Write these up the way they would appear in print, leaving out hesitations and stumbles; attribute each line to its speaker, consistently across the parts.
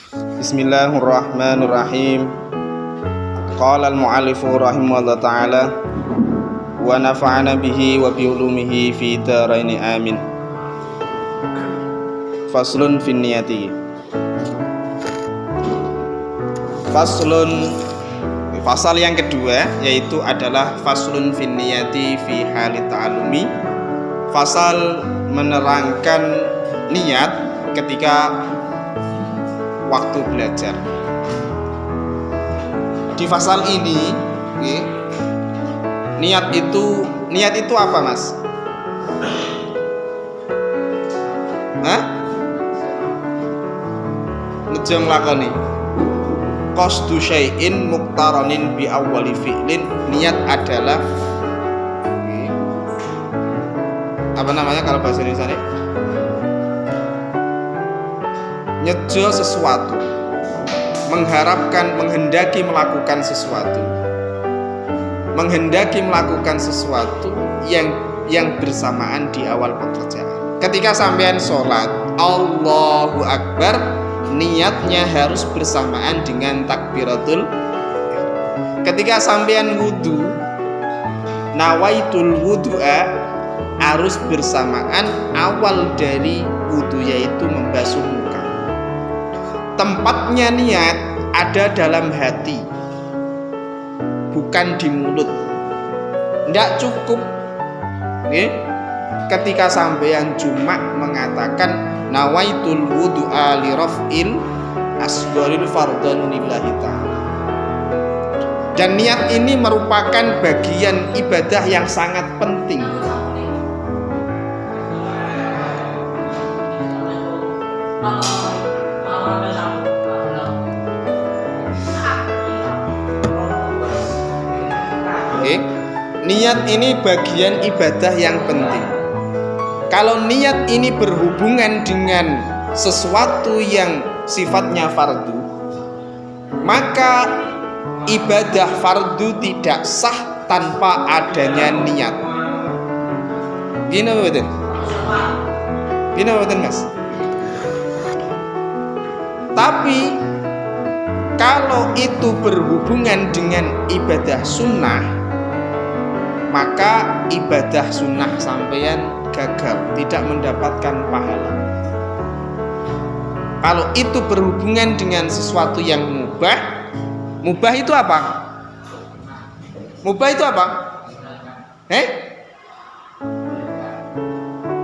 Speaker 1: Bismillahirrahmanirrahim. Qala al-mu'allifu rahimahullah ta'ala wa nafa'ana bihi wa bi ulumihi fi daraini amin. Faslun fin niyati. Pasal yang kedua yaitu adalah faslun fin niyati fi halit ta'alumi. Pasal menerangkan niat ketika waktu belajar. Di pasal ini niat itu apa, Mas? Nejo nglakoni qasdu syai'in muqtaranin bi awwali fi'lin. Niat adalah apa namanya kalau bahasa Indonesia nih? Nyejo sesuatu, menghendaki melakukan sesuatu yang bersamaan di awal pekerjaan. Ketika sampean sholat Allahu Akbar, niatnya harus bersamaan dengan takbiratul. Ketika sampean wudu, nawaitul wudu'a, harus bersamaan awal dari wudu yaitu membasuh muka. Tempatnya niat ada dalam hati, bukan di mulut. Tidak cukup ketika sampean cuma mengatakan nawaitul wudu'a li raf'il asgharil fardhan lillahi ta'ala. Dan niat ini merupakan bagian ibadah yang sangat penting. Niat ini bagian ibadah yang penting. Kalau niat ini berhubungan dengan sesuatu yang sifatnya fardu, maka ibadah fardu tidak sah tanpa adanya niat. Gini betul Mas. Tapi kalau itu berhubungan dengan ibadah sunnah, maka ibadah sunnah sampeyan gagal, tidak mendapatkan pahala. Kalau itu berhubungan dengan sesuatu yang mubah itu apa? Mubah itu apa?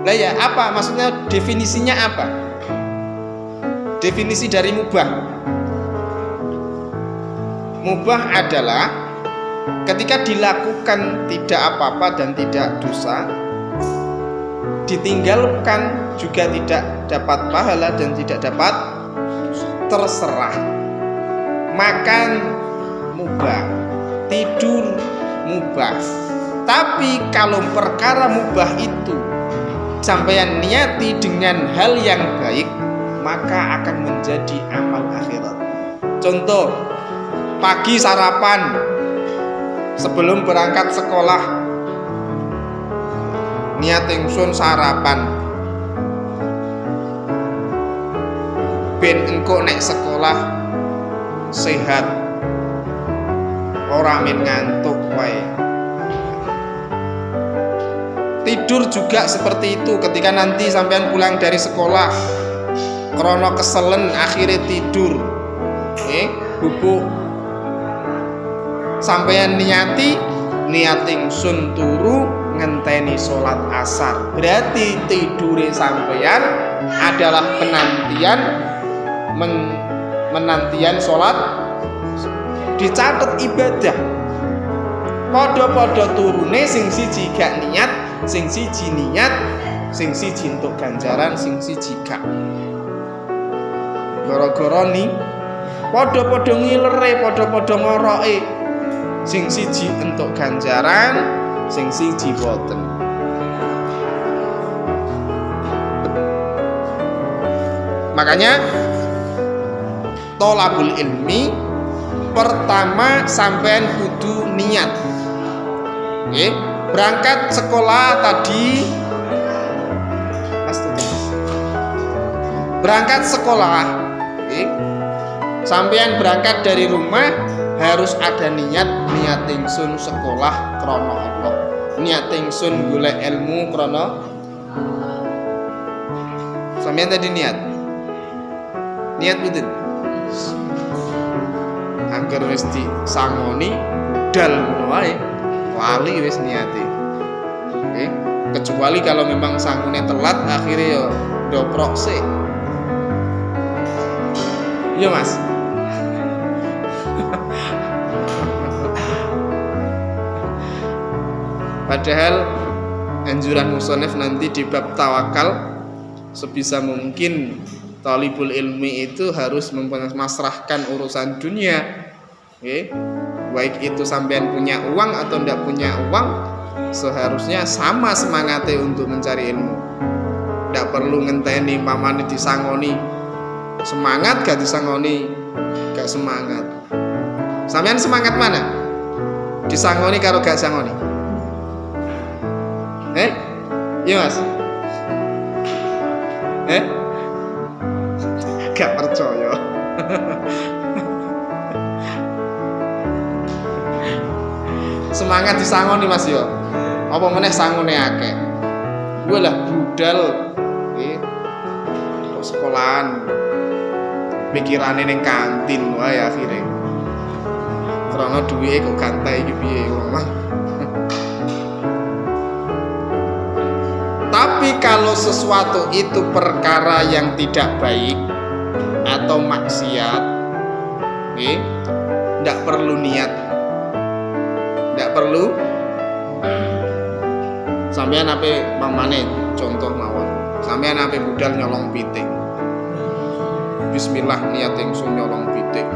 Speaker 1: Lah ya, apa maksudnya, definisinya apa? Definisi dari mubah. Mubah adalah ketika dilakukan tidak apa-apa dan tidak dosa, ditinggalkan juga tidak dapat pahala dan tidak dapat terserah. Makan mubah, tidur mubah. Tapi kalau perkara mubah itu sampeyan niati dengan hal yang baik, maka akan menjadi amal akhirat. Contoh, pagi sarapan sebelum berangkat sekolah, niat ingsun sarapan ben engko nek sekolah sehat, ora men ngantuk wae. Tidur juga seperti itu. Ketika nanti sampean pulang dari sekolah krono keselen akhirnya tidur, bubuk, sampeyan niat ingsun turu ngenteni sholat asar. Berarti tidure sampeyan adalah menantian sholat, dicatat ibadah. Podo-podo turune, sing siji gak niat, sing siji niat, sing siji entuk ganjaran, sing siji gak. Gara-gara nih podo-podo ngilere, podo-podo ngoroke, sing siji entuk ganjaran, sing siji boten. Makanya tholabul ilmi pertama sampean kudu niat. Berangkat sekolah tadi, berangkat sekolah, Sampean berangkat dari rumah harus ada niat ingsun sekolah krana Allah. Niat ingsun golek ilmu krana sampean tadi niat betul. Angger wis disangoni budal ngono wae, lali wis niate. Oke, kecuali kalau memang sangune telat akhirnya ya doprok sih. Iya Mas. Padahal anjuran musonef nanti di bab tawakal sebisa mungkin talibul ilmi itu harus memasrahkan urusan dunia. Oke. Baik itu sampean punya uang atau tidak punya uang, seharusnya sama semangatnya untuk mencari ilmu. Tidak perlu ngenteni pamane disangoni. Semangat gak disangoni, gak semangat. Sampean semangat mana? Disangoni karo gak sangoni? Iya Mas? Gak percaya. Semangat disangoni Mas yo. Apa meneh sangone akeh. Gue lah budal sekolahan pikirane ning kantin wae akhire. Karena duwike kok gantai iki piye mah. Tapi kalau sesuatu itu perkara yang tidak baik atau maksiat, tidak perlu niat, tidak perlu. Sampean ape pamane contoh mawon. Sampean ape budal nyolong pitik. Bismillah niat ingsun nyolong pitik.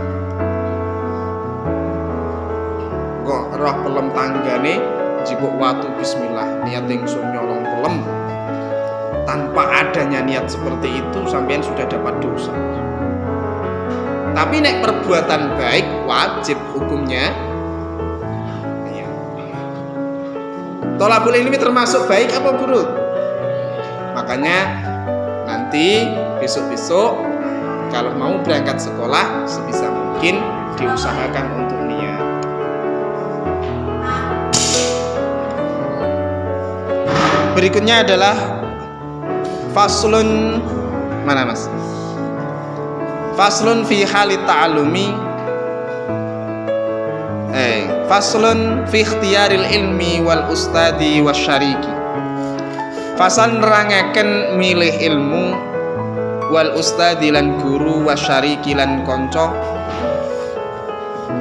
Speaker 1: Kok roh pelem tanggane jipuk watu bismillah niat ingsun nyolong pelem. Tanpa adanya niat seperti itu sampean sudah dapat dosa. Tapi nek perbuatan baik wajib hukumnya. Tolabul ilmi termasuk baik apa buruk? Makanya nanti besok-besok kalau mau berangkat sekolah sebisa mungkin diusahakan untuk niat. Berikutnya adalah faslun mana Mas? Faslun fi halit ta'alumi. Faslun fi ikhtiyaril ilmi wal ustadi wasyariki. Fasal nerangaken milih ilmu wal ustadi lan guru wasyariki lan kanca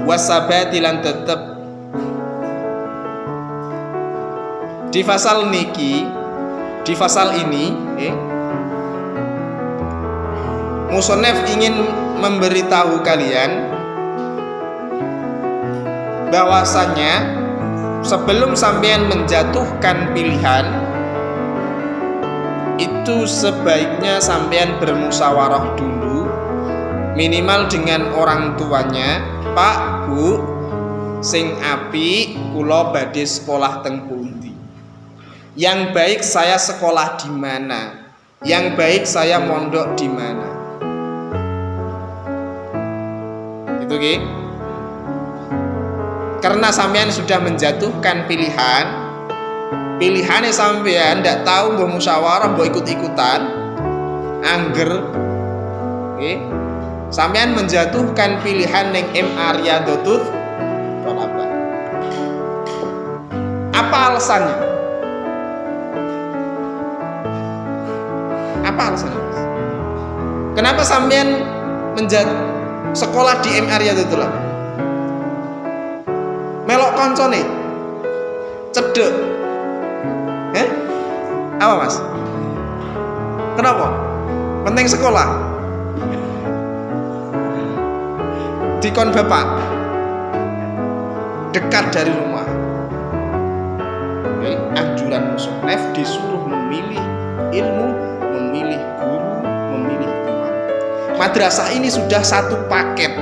Speaker 1: wasabati lan tetep. Di fasal niki, di fasal ini musonef ingin memberitahu kalian bahwasanya sebelum sampean menjatuhkan pilihan itu sebaiknya sampean bermusyawarah dulu minimal dengan orang tuanya. Pak, Bu, sing apik kula badhe sekolah teng pundi? Yang baik saya sekolah di mana? Yang baik saya mondok di mana? Itu nggih. Karena sampean sudah menjatuhkan pilihannya sampean ndak tahu mbok musyawarah mbok ikut-ikutan angger sampean menjatuhkan pilihan ning MA Riyadhatul Thalabah. Apa alasannya? Apa alasannya? Kenapa sampean sekolah di MA Riyadhatul Thalabah? Melok koncone cedek. Apa Mas? Kenapa? Penting sekolah. Dikon bapak dekat dari rumah. Anjuran musonef disuruh memilih ilmu, memilih guru, memilih teman. Madrasah ini sudah satu paket.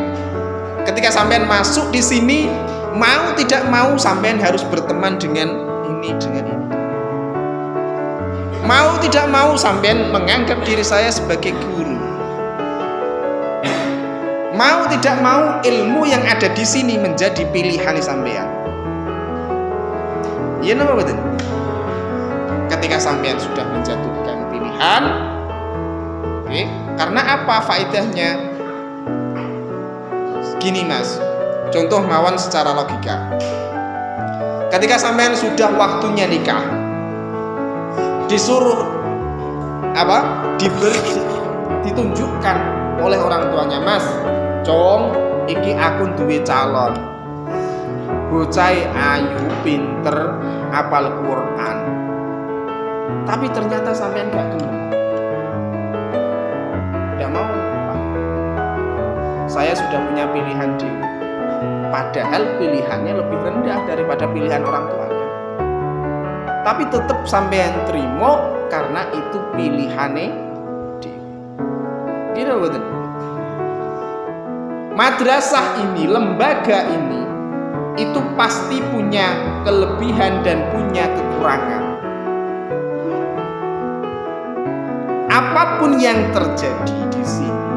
Speaker 1: Ketika sampean masuk di sini, mau tidak mau sampean harus berteman dengan ini, dengan ini. Mau tidak mau sampean menganggap diri saya sebagai guru. Mau tidak mau ilmu yang ada di sini menjadi pilihan sampean. Iya napa betul? Ketika sampean sudah menjatuhkan pilihan, oke, karena apa faedahnya? Gini Mas, contoh mawon secara logika. Ketika sampean sudah waktunya nikah, disuruh ditunjukkan oleh orang tuanya, Mas, Cong, iki aku duwe calon. Bocah ayu, pinter, hafal Quran. Tapi ternyata sampean gak gelem. Tidak mau, Pak. Saya sudah punya pilihan dewi. Padahal pilihannya lebih rendah daripada pilihan orang tuanya. Tapi tetap sampean terima karena itu pilihannya dewi. Gitu betul. Madrasah ini, lembaga ini, itu pasti punya kelebihan dan punya kekurangan. Apapun yang terjadi di sini,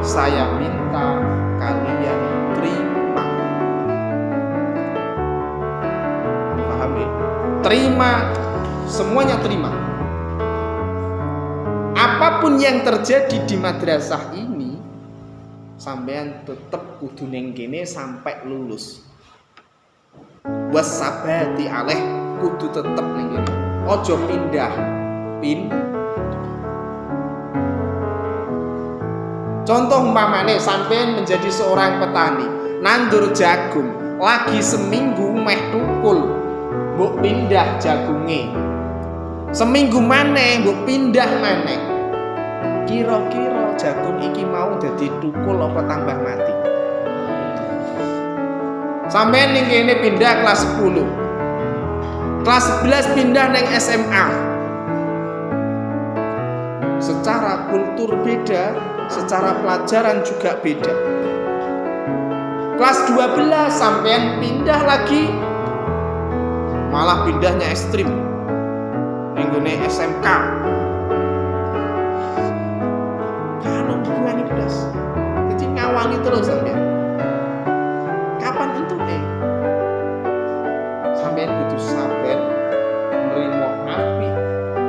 Speaker 1: saya minta kalian terima. Paham ya? Terima, semuanya terima. Apapun yang terjadi di madrasah ini, sampean tetep kudu ning kene sampai lulus. Wasabati aleh, kudu tetep ning kene. Ojo pindah. Contoh umpamane sampean menjadi seorang petani, nandur jagung, lagi seminggu meh tukul, mbok pindah jagunge. Seminggu maneh mbok pindah maneh. Kira-kira jagung iki mau dadi tukul apa tambah mati? Sampeyan ning kene pindah kelas 10. Kelas 11 pindah ning SMA. Secara kultur beda, secara pelajaran juga beda. Kelas 12 sampeyan pindah lagi, malah pindahnya ekstrim. Ning gone SMK. Jadi ngawangi terus sampean. Kapan itu sampean kudu sabar nerima api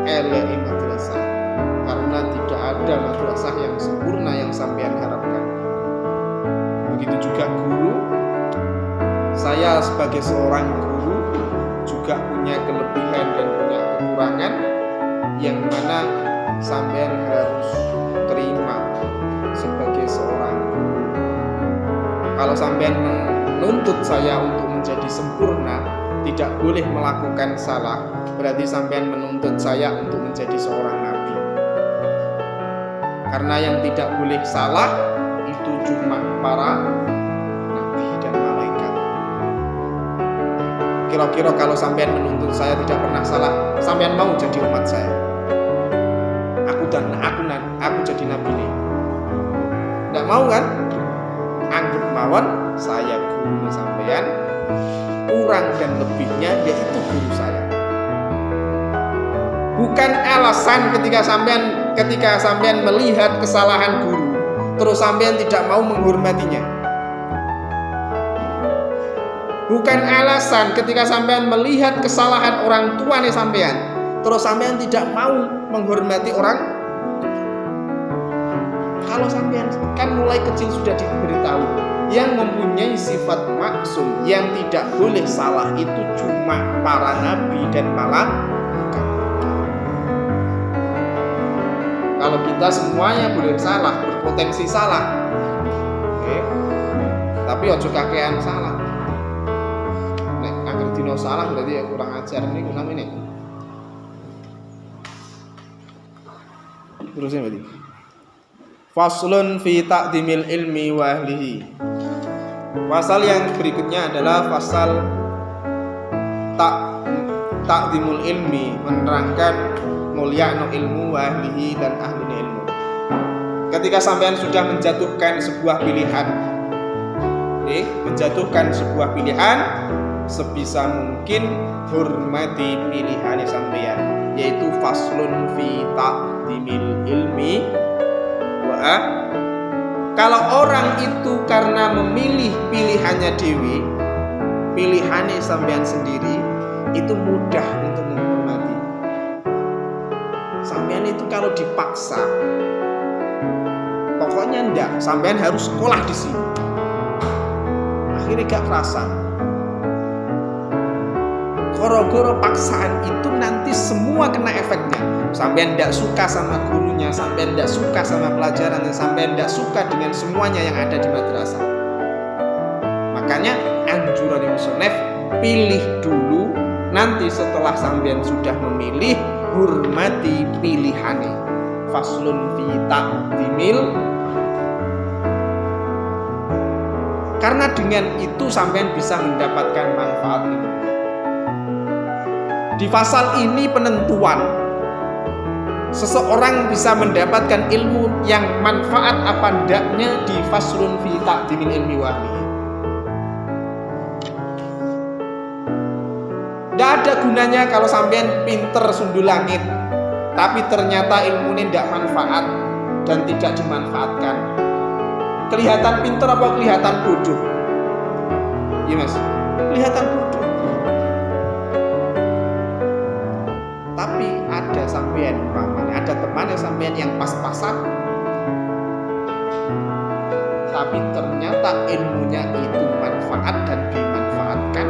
Speaker 1: eleke madrasah, karena tidak ada madrasah yang sempurna yang sampean harapkan. Begitu juga guru. Saya sebagai seorang guru juga punya kelebihan dan punya kekurangan yang mana sampean harus terima sebagai seorang guru. Kalau sampean menuntut saya untuk menjadi sempurna, tidak boleh melakukan salah, berarti sampean menuntut saya untuk menjadi seorang nabi. Karena yang tidak boleh salah itu cuma para nabi dan malaikat. Kira-kira kalau sampean menuntut saya tidak pernah salah, sampean mau jadi umat saya? Aku jadi nabi nih. Nggak mau kan? Anggap mawon saya guru sampean, kurang dan lebihnya yaitu guru saya. Bukan alasan ketika sampean melihat kesalahan guru, terus sampean tidak mau menghormatinya. Bukan alasan ketika sampean melihat kesalahan orang tua nih sampean, terus sampean tidak mau menghormati orang. Kalau sampean kan mulai kecil sudah diberitahu, yang mempunyai sifat maksum, yang tidak boleh salah itu cuma para nabi dan malaikat. Kalau kita semuanya boleh salah, berpotensi salah, oke. Tapi ojo kakean salah. Nek agar dino salah berarti ya kurang ajar ini guna ini. Terusin berarti. Faslun fi ta'dimil ilmi wa ahlihi. Pasal yang berikutnya adalah pasal ta'dimul ilmi, menerangkan mulya'no ilmu wa ahlihi dan ahli ilmu. Ketika sampean sudah menjatuhkan sebuah pilihan, sebisa mungkin hormati pilihan sampean, yaitu faslun fi ta'dimil ilmi wa Kalau orang itu karena memilih pilihannya dewi, pilihannya sampean sendiri, itu mudah untuk menghormati. Sampean itu kalau dipaksa, pokoknya enggak, sampean harus sekolah di sini. Akhirnya gak kerasa. Goro-goro paksaan itu nanti semua kena efeknya. Sampean tidak suka sama gurunya, sampean tidak suka sama pelajarannya, sampean tidak suka dengan semuanya yang ada di madrasah. Makanya anjuran musonef, pilih dulu, nanti setelah sampean sudah memilih, hormati pilihannya. Faslun fi taqdimil. Karena dengan itu sampean bisa mendapatkan manfaat itu. Di pasal ini penentuan seseorang bisa mendapatkan ilmu yang manfaat apa ndaknya di faslun fi taqdimil ilmi wa ahlihi. Tidak ada gunanya kalau sampean pinter sundul langit, tapi ternyata ilmunya tidak manfaat dan tidak dimanfaatkan. Kelihatan pinter apa kelihatan bodoh? Iya mas, kelihatan bodoh. Tapi ada sampean umpamanya, ada temannya sampean yang pas-pasan, tapi ternyata ilmunya itu manfaat dan dimanfaatkan.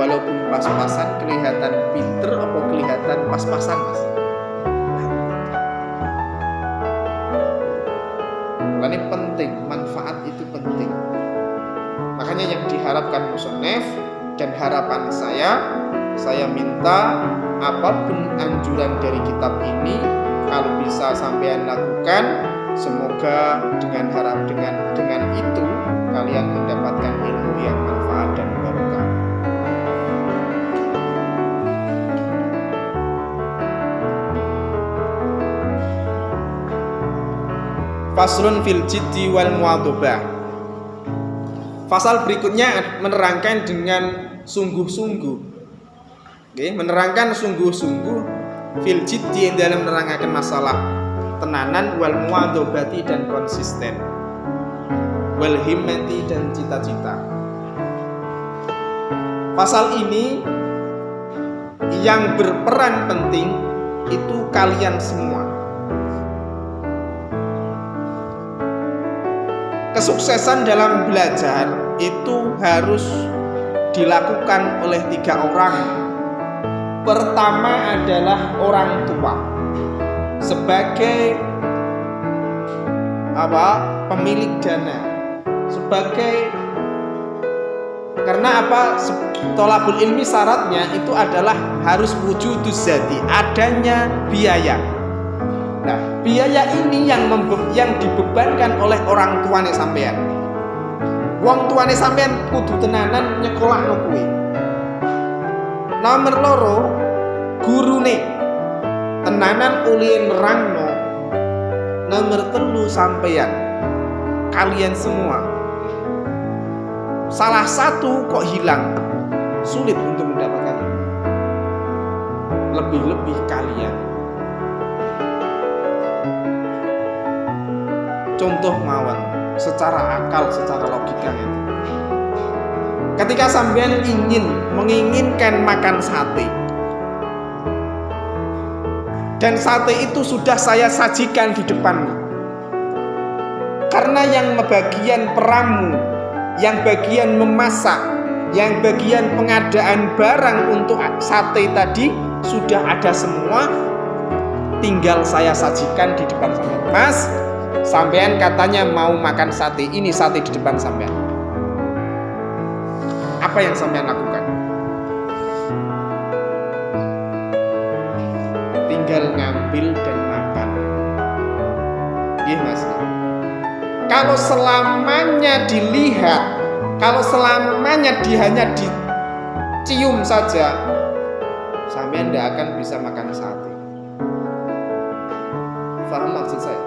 Speaker 1: Walaupun pas-pasan kelihatan pinter apa kelihatan pas-pasan mas. Ini penting, manfaat itu penting. Makanya yang diharapkan musonef dan harapan saya minta apapun anjuran dari kitab ini kalau bisa sampean lakukan, semoga dengan itu kalian mendapatkan ilmu yang manfaat dan barokah. Faslun fil jiddi wal muwadhabah. Pasal berikutnya menerangkan dengan sungguh-sungguh. Oke, menerangkan sungguh-sungguh fil jiddi dalam menerangkan masalah tenanan, wal muwadhabati dan konsisten, wal himmati dan cita-cita. Pasal ini yang berperan penting itu kalian semua. Kesuksesan dalam belajar itu harus dilakukan oleh 3 orang. Pertama adalah orang tua sebagai pemilik dana, karena thalabul ilmi syaratnya itu adalah harus wujuduz zati, adanya biaya. Nah, biaya ini yang dibebankan oleh orang tuane sampean. Wong tuane sampean kudu tenanan nyekolahno kuwi. Nomor 2, gurune tenanan ulin nerangno. Nomor 3 sampean. Kalian semua. Salah satu kok hilang, sulit untuk mendapatkan ilmu. Lebih-lebih kalian. Contoh mawon, secara akal, secara logika itu. Ketika sampean menginginkan makan sate, dan sate itu sudah saya sajikan di depanmu, karena yang bagian peramu, yang bagian memasak, yang bagian pengadaan barang untuk sate tadi sudah ada semua, tinggal saya sajikan di depan sampean. Mas, sampean katanya mau makan sate, ini sate di depan sampean. Apa yang sampean lakukan? Tinggal ngambil dan makan. Iya mas. Kalau selamanya dilihat, kalau selamanya hanya dicium saja, sampean tidak akan bisa makan sate. Paham maksud saya?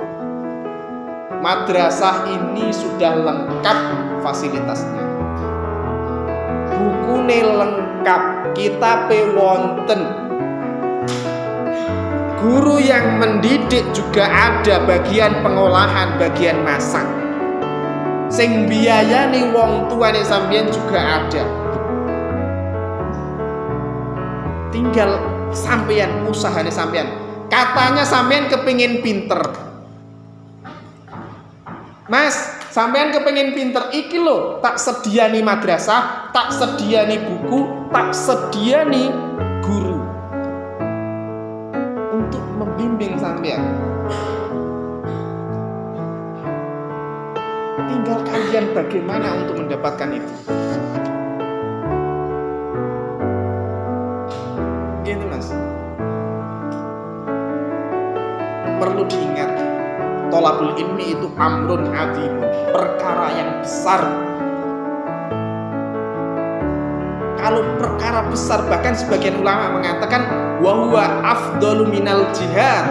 Speaker 1: Madrasah ini sudah lengkap fasilitasnya, bukune lengkap, kitabe wonten, Guru yang mendidik juga ada bagian pengolahan, bagian masak. Sing biayani wong tuane sampeyan juga ada. Tinggal sampeyan usahane sampeyan. Katanya sampeyan kepingin pinter. Mas, sampeyan kepingin pinter iki lho, tak sediani madrasah, tak sediani buku, tak sediani guru untuk membimbing sampeyan. Tinggal kalian bagaimana untuk mendapatkan itu. Gitu Mas. Perlu diingat, thalabul ilmi itu amrun adzim, perkara yang besar. Kalau perkara besar, bahkan sebagian ulama mengatakan wa huwa afdalu minal jihad,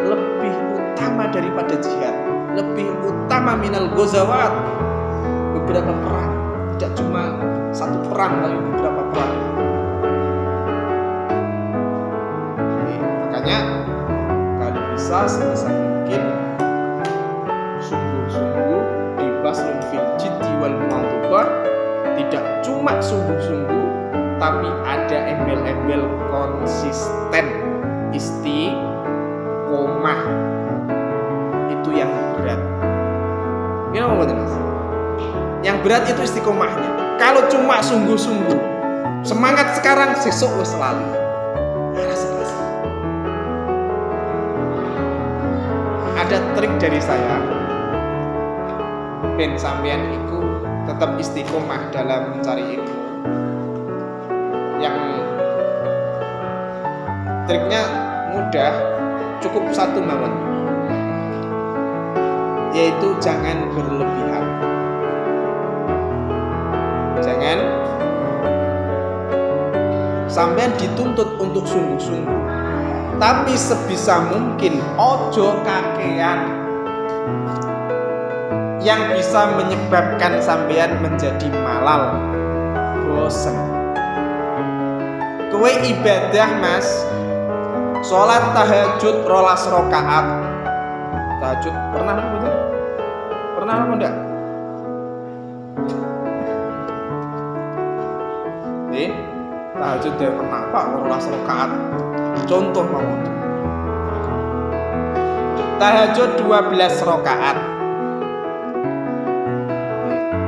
Speaker 1: lebih utama daripada jihad, lebih utama minal ghazawat, beberapa perang, tidak cuma satu perang tapi beberapa perang. Makanya kalau bisa sebisa mungkin sungguh-sungguh di baslun fil jiddi wal mu'adhabah, tidak cuma sungguh-sungguh tapi ada embel-embel konsisten, istiqomah. Itu yang berat. Gimana Mas? Yang berat itu istiqomahnya. Kalau cuma sungguh-sungguh, semangat sekarang, sesuk wis lali. Ada trik dari saya, ben sampean iku tetap istiqomah dalam mencari ilmu. Yang triknya mudah, cukup satu mawon, yaitu jangan berlebihan. Jangan sampean dituntut untuk sungguh-sungguh, tapi sebisa mungkin ojo kakean yang bisa menyebabkan sampean menjadi malal, bosen. Kowe ibadah Mas, sholat tahajud 12 rakaat. Tahajud pernah betul? Pernah apa enggak? Tahajud dia pernah Pak 12 rakaat. Contoh mau. Tahajud 12 rakaat.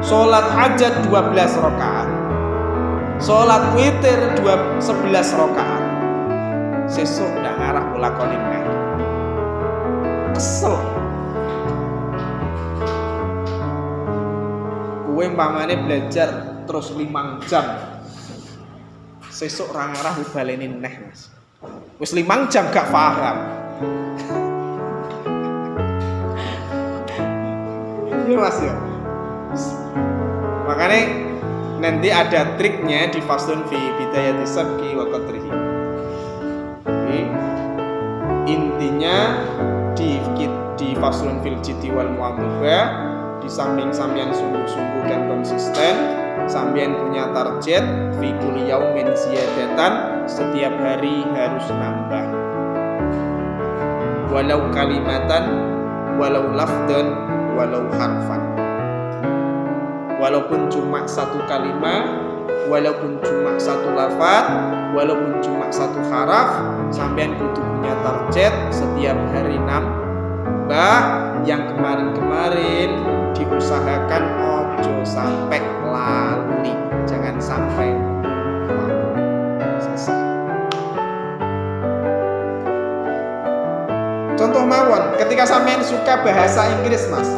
Speaker 1: Sholat hajat 12 rakaat. Sholat witir 11 rakaat. Sesuk ndak ngarah nglakonin neh. Kesel. Kowe umpamane belajar terus 5 jam. Sesuk ra ngarah baleni neh, Mas. Wis 5 jam gak paham. Ini Mas ya. Makanya nanti ada triknya di faslun fi bidayati sabqi wa qadrihi. Intinya di faslun fil jiddi wal mu'adhabah, di samping sampean sungguh-sungguh dan konsisten, sampean punya target fi kulli yaumin ziyadatan, setiap hari harus nambah. Walau kalimatan, walau lafdan, walau harfan. Walaupun cuma satu kalimat, walaupun cuma satu lafaz, walaupun cuma satu haraf, sampean kudu punya target setiap hari nambah. Yang kemarin-kemarin diusahakan ojo sampai lali, jangan sampai selesai. Contoh mawon, ketika sampean suka bahasa Inggris Mas,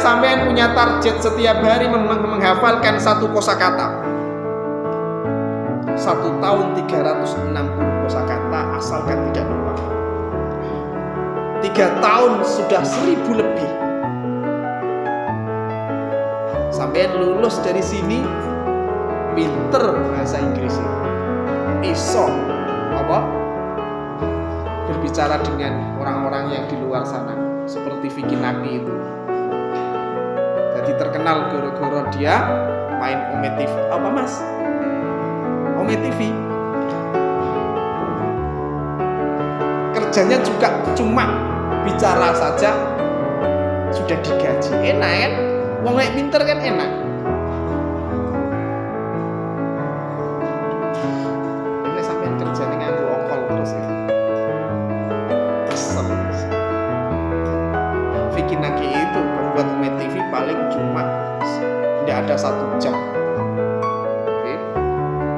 Speaker 1: sampean punya target setiap hari menghafalkan satu kosakata. 1 tahun 360 kosakata asalkan tidak lupa. 3 tahun sudah 1000 lebih. Sampean lulus dari sini pinter bahasa Inggris. Iso apa? Berbicara dengan orang-orang yang di luar sana, seperti Vicky Nabi itu. Jadi terkenal gara-gara dia main Ome TV. Apa Mas? Ome TV. Kerjanya juga cuma bicara saja sudah digaji. Enak kan? Wong lek pinter kan enak. Ini sampean kerja dengan nganggo terus ya. Kesel. Vicky Naki itu membuat Ome TV paling cuma tidak ada 1 jam. Oke.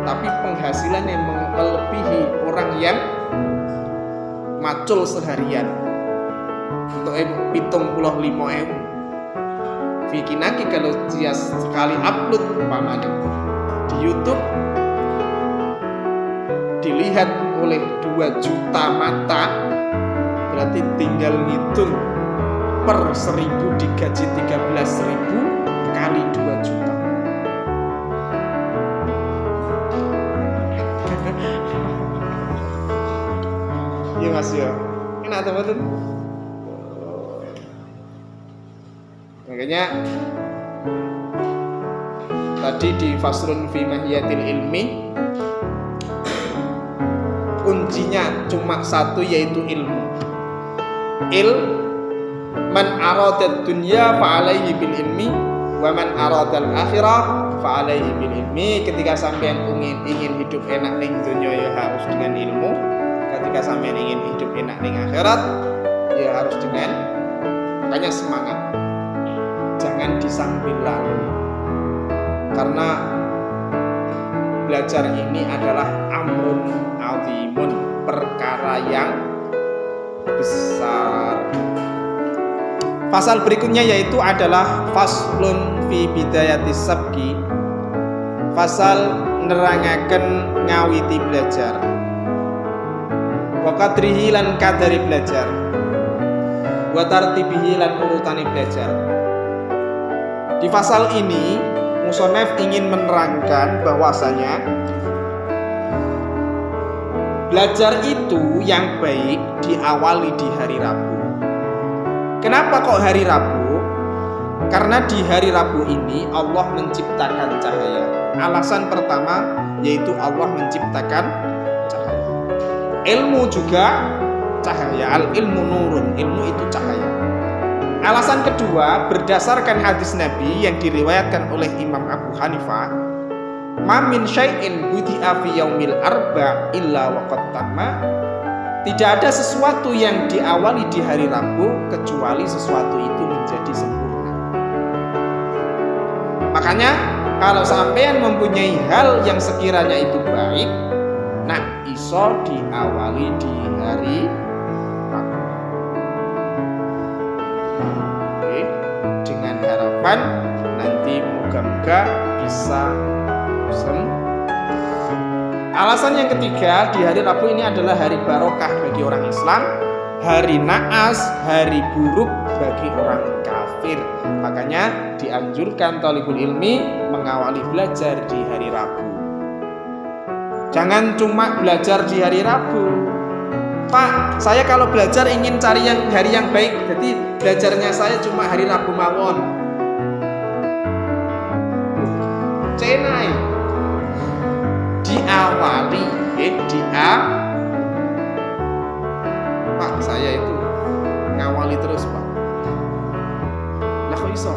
Speaker 1: Tapi penghasilan yang melebihi orang yang macul seharian. Untuk 75.000. Vicky Naki kalau dia sekali upload umpamanya di YouTube dilihat oleh 2 juta mata, berarti tinggal ngitung per 1000 digaji 13.000 kali 2 juta. Iya Mas ya. Enak teman-teman. Makanya tadi di Faslun fi Mahiyatil Ilmi kuncinya cuma 1, yaitu ilmu. Man aradad dunya fa alaihi bil ilmi wa man aradal akhirah fa alaihi bil ilmi. Ketika sampean ingin hidup enak ning dunya ya harus dengan ilmu. Ketika sampean ingin hidup enak ning akhirat ya harus dengan, makanya semangat. Jangan disambil lalu. Karena belajar ini adalah amrun azimun, perkara yang besar. Pasal berikutnya yaitu adalah faslun fi bidayatis sabki. Pasal nerangaken ngawiti belajar. Wa qadrihi lan kadari belajar. Wa tartibihi lan urutane belajar. Di pasal ini musonef ingin menerangkan bahwasanya belajar itu yang baik diawali di hari Rabu. Kenapa kok hari Rabu? Karena di hari Rabu ini Allah menciptakan cahaya. Alasan pertama yaitu Allah menciptakan cahaya. Ilmu juga cahaya. Al ilmu nurun. Ilmu itu cahaya. Alasan kedua berdasarkan hadis Nabi yang diriwayatkan oleh Imam Abu Hanifah, "Ma min syai'in budi'a fi yaumil arba' illa waqad tamma." Tidak ada sesuatu yang diawali di hari Rabu kecuali sesuatu itu menjadi sempurna. Makanya kalau sampean mempunyai hal yang sekiranya itu baik, nah iso diawali di hari Rabu. Oke, dengan harapan nanti moga-moga bisa Alasan yang ketiga, di hari Rabu ini adalah hari barokah bagi orang Islam, hari naas, hari buruk bagi orang kafir. Makanya dianjurkan thalibul ilmi mengawali belajar di hari Rabu. Jangan cuma belajar di hari Rabu. Pak, saya kalau belajar ingin cari hari yang baik, jadi belajarnya saya cuma hari Rabu mawon. Cenai diawali, Pak, saya itu ngawali terus, Pak. Lah kok iso?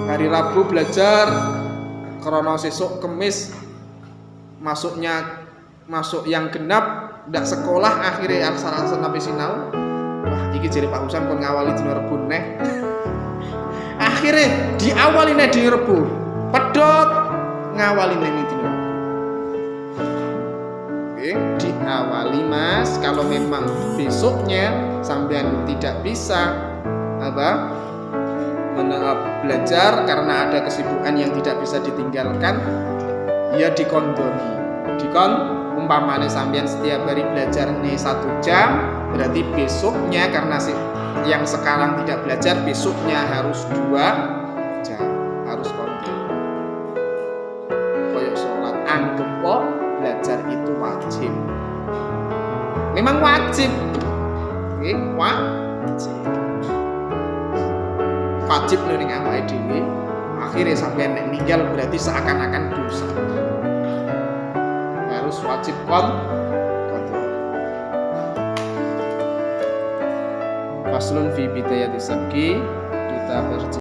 Speaker 1: Hari Rabu belajar, krono sesuk Kemis masuk yang genap, ndak sekolah, akhirnya alasan sampai sinau. Wah, iki jere Pak Husan kon ngawali dina Rebo neh. Akhirnya diawali neh dina Rebo. Pedot ngawali neh dina Rebo. Oke, diawali Mas. Kalau memang besoknya sampean tidak bisa belajar karena ada kesibukan yang tidak bisa ditinggalkan, ya dikondoni. Umpamanya sampean setiap hari belajar nih 1 jam, berarti besoknya karena yang sekarang tidak belajar, besoknya harus 2 jam, harus konten. Koyok sholat, anggap kok belajar itu wajib. Memang wajib, wajib ning awake dhewe. Akhirnya sampean nek ninggal berarti seakan-akan dosa. harus wajib qadha. Faslun fi bidayati sabki, kita